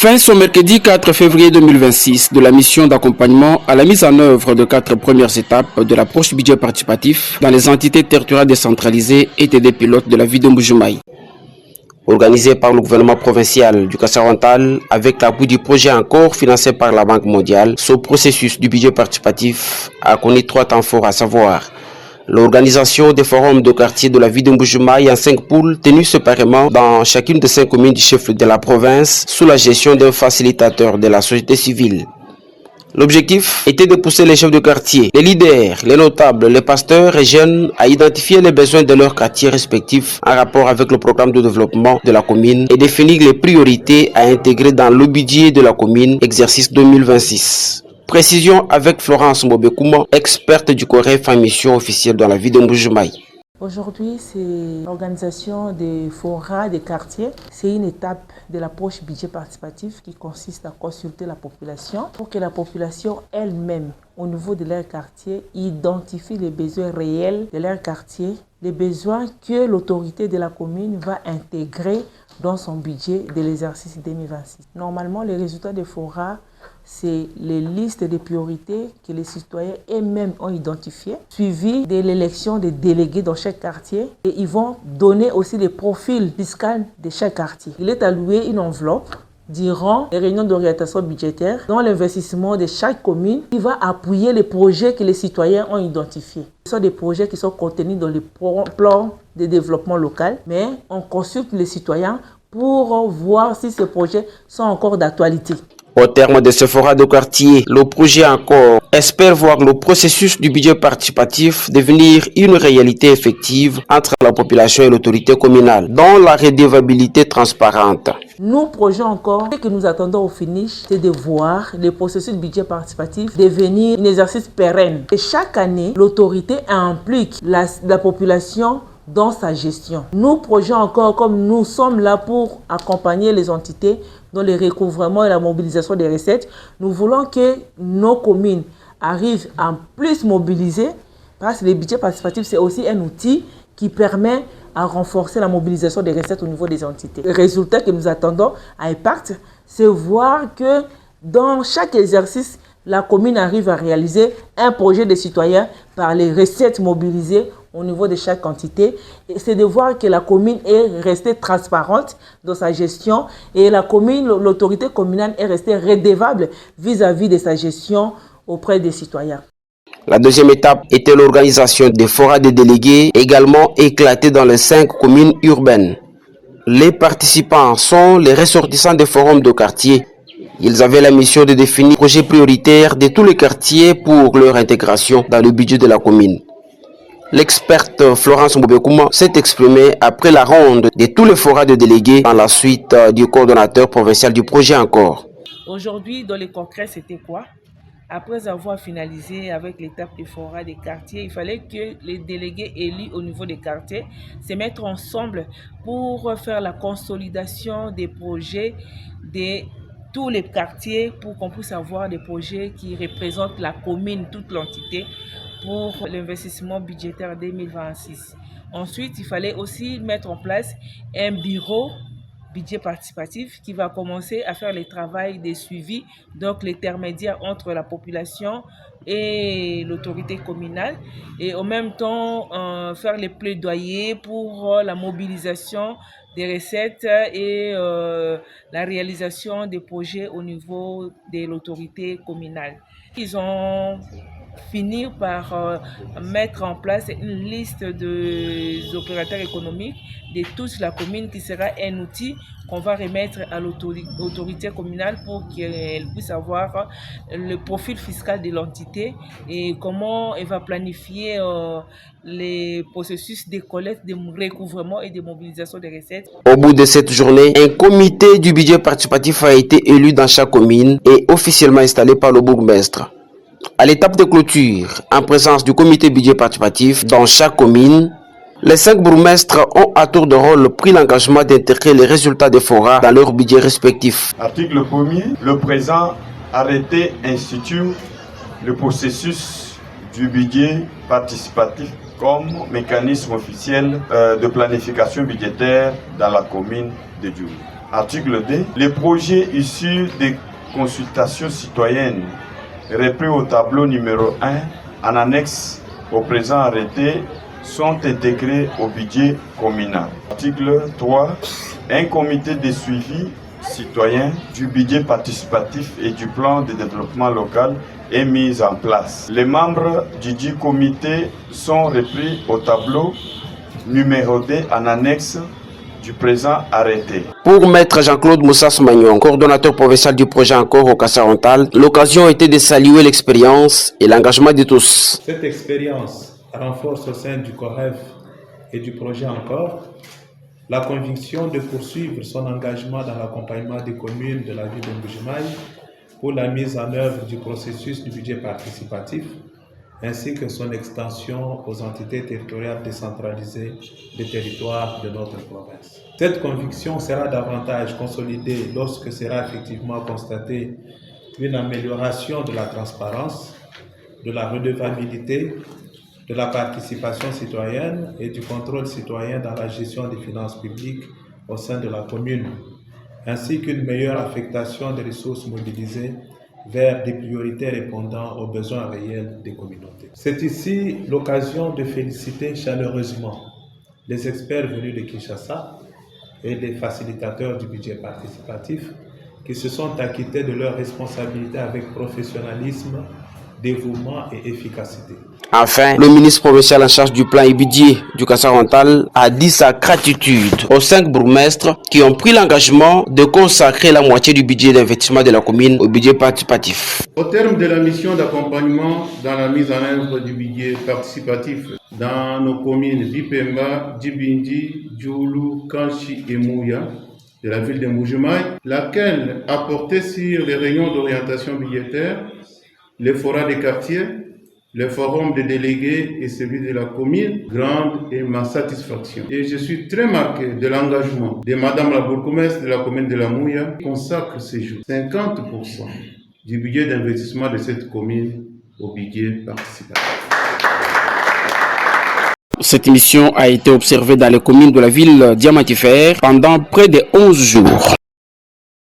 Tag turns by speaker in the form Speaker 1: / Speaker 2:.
Speaker 1: Fin ce mercredi 4 février 2026 de la mission d'accompagnement à la mise en œuvre de 4 premières étapes de l'approche budget participatif dans les entités territoriales décentralisées et des pilotes de la ville de Mbuji-Mayi. Organisé par le gouvernement provincial du Kassai-Oriental avec l'appui du projet encore financé par la Banque mondiale, ce processus du budget participatif a connu 3 temps forts, à savoir l'organisation des forums de quartier de la ville de Mbuji-Mayi en 5 poules tenus séparément dans chacune des 5 communes du chef de la province sous la gestion d'un facilitateur de la société civile. L'objectif était de pousser les chefs de quartier, les leaders, les notables, les pasteurs et jeunes à identifier les besoins de leurs quartiers respectifs en rapport avec le programme de développement de la commune et définir les priorités à intégrer dans le budget de la commune exercice 2026. Précision avec Florence Mobekouma, experte du COREF en mission officielle dans la ville de Mbuji-Mayi.
Speaker 2: Aujourd'hui, c'est l'organisation des forats des quartiers. C'est une étape de l'approche budget participatif qui consiste à consulter la population pour que la population elle-même, au niveau de leur quartier, identifie les besoins réels de leur quartier, les besoins que l'autorité de la commune va intégrer dans son budget de l'exercice 2026. Normalement, les résultats des forats, c'est les listes de priorités que les citoyens eux-mêmes ont identifiées, suivies de l'élection des délégués dans chaque quartier. Et ils vont donner aussi les profils fiscaux de chaque quartier. Il est alloué une enveloppe durant les réunions d'orientation budgétaire dans l'investissement de chaque commune qui va appuyer les projets que les citoyens ont identifiés. Ce sont des projets qui sont contenus dans les plans de développement local, mais on consulte les citoyens pour voir si ces projets sont encore d'actualité.
Speaker 1: Au terme de ce forum de quartier, le projet encore espère voir le processus du budget participatif devenir une réalité effective entre la population et l'autorité communale, dont la redevabilité transparente.
Speaker 2: Nous, projet encore, ce que nous attendons au finish, c'est de voir le processus du budget participatif devenir un exercice pérenne. Et chaque année, l'autorité implique la population dans sa gestion. Nous, projet encore, comme nous sommes là pour accompagner les entités dans le recouvrement et la mobilisation des recettes, nous voulons que nos communes arrivent à plus mobiliser, parce que le budget participatif, c'est aussi un outil qui permet à renforcer la mobilisation des recettes au niveau des entités. Le résultat que nous attendons à Impact, c'est voir que dans chaque exercice, la commune arrive à réaliser un projet de citoyens par les recettes mobilisées au niveau de chaque entité. Et c'est de voir que la commune est restée transparente dans sa gestion et la commune, l'autorité communale est restée redevable vis-à-vis de sa gestion auprès des citoyens.
Speaker 1: La deuxième étape était l'organisation des forats des délégués, également éclatés dans les 5 communes urbaines. Les participants sont les ressortissants des forums de quartier. Ils avaient la mission de définir les projets prioritaires de tous les quartiers pour leur intégration dans le budget de la commune. L'experte Florence Mobekouma s'est exprimée après la ronde de tous les forats de délégués dans la suite du coordonnateur provincial du projet encore.
Speaker 2: Aujourd'hui, dans les concrets, c'était quoi? Après avoir finalisé avec l'étape des forats des quartiers, il fallait que les délégués élus au niveau des quartiers se mettent ensemble pour faire la consolidation des projets de tous les quartiers pour qu'on puisse avoir des projets qui représentent la commune, toute l'entité, pour l'investissement budgétaire 2026. Ensuite, il fallait aussi mettre en place un bureau budget participatif qui va commencer à faire le travail de suivi, donc l'intermédiaire entre la population et l'autorité communale, et en même temps faire les plaidoyers pour la mobilisation des recettes et la réalisation des projets au niveau de l'autorité communale. Ils ont finir par mettre en place une liste des opérateurs économiques de toute la commune qui sera un outil qu'on va remettre à l'autorité communale pour qu'elle puisse avoir le profil fiscal de l'entité et comment elle va planifier les processus de collecte, de recouvrement et de mobilisation des recettes.
Speaker 1: Au bout de cette journée, un comité du budget participatif a été élu dans chaque commune et officiellement installé par le bourgmestre. À l'étape de clôture, en présence du comité budget participatif dans chaque commune, les 5 bourgmestres ont à tour de rôle pris l'engagement d'intégrer les résultats des forats dans leur budget respectif.
Speaker 3: Article 1er, le présent arrêté institue le processus du budget participatif comme mécanisme officiel de planification budgétaire dans la commune de Djougou. Article 2. Les projets issus des consultations citoyennes repris au tableau numéro 1 en annexe au présent arrêté sont intégrés au budget communal. Article 3. Un comité de suivi citoyen du budget participatif et du plan de développement local est mis en place. Les membres du dit comité sont repris au tableau numéro 2 en annexe du présent arrêté.
Speaker 1: Pour Maître Jean-Claude Moussas Magnon, coordonnateur provincial du projet Encore au Kassa-Oriental, l'occasion était de saluer l'expérience et l'engagement de tous.
Speaker 4: Cette expérience renforce au sein du COREF et du projet Encore la conviction de poursuivre son engagement dans l'accompagnement des communes de la ville de Mbuji-Mayi pour la mise en œuvre du processus du budget participatif ainsi que son extension aux entités territoriales décentralisées des territoires de notre province. Cette conviction sera davantage consolidée lorsque sera effectivement constatée une amélioration de la transparence, de la redevabilité, de la participation citoyenne et du contrôle citoyen dans la gestion des finances publiques au sein de la commune, ainsi qu'une meilleure affectation des ressources mobilisées vers des priorités répondant aux besoins réels des communautés. C'est ici l'occasion de féliciter chaleureusement les experts venus de Kinshasa et les facilitateurs du budget participatif qui se sont acquittés de leurs responsabilités avec professionnalisme, dévouement et efficacité.
Speaker 1: Enfin, le ministre provincial en charge du plan et budget du Kassa-Oriental a dit sa gratitude aux 5 bourgmestres qui ont pris l'engagement de consacrer la moitié du budget d'investissement de la commune au budget participatif.
Speaker 5: Au terme de la mission d'accompagnement dans la mise en œuvre du budget participatif dans nos communes d'Ipemba, Djibindi, Djoulou, Kanchi et Mouya de la ville de Mbuji-Mayi, laquelle a porté sur les réunions d'orientation budgétaire, les forats des quartiers, le forum des délégués et celui de la commune, grande est ma satisfaction. Et je suis très marqué de l'engagement de Madame la bourgmestre de la commune de la Mouya qui consacre ces jours 50% du budget d'investissement de cette commune au budget participatif.
Speaker 1: Cette émission a été observée dans les communes de la ville diamantifère pendant près de 11 jours.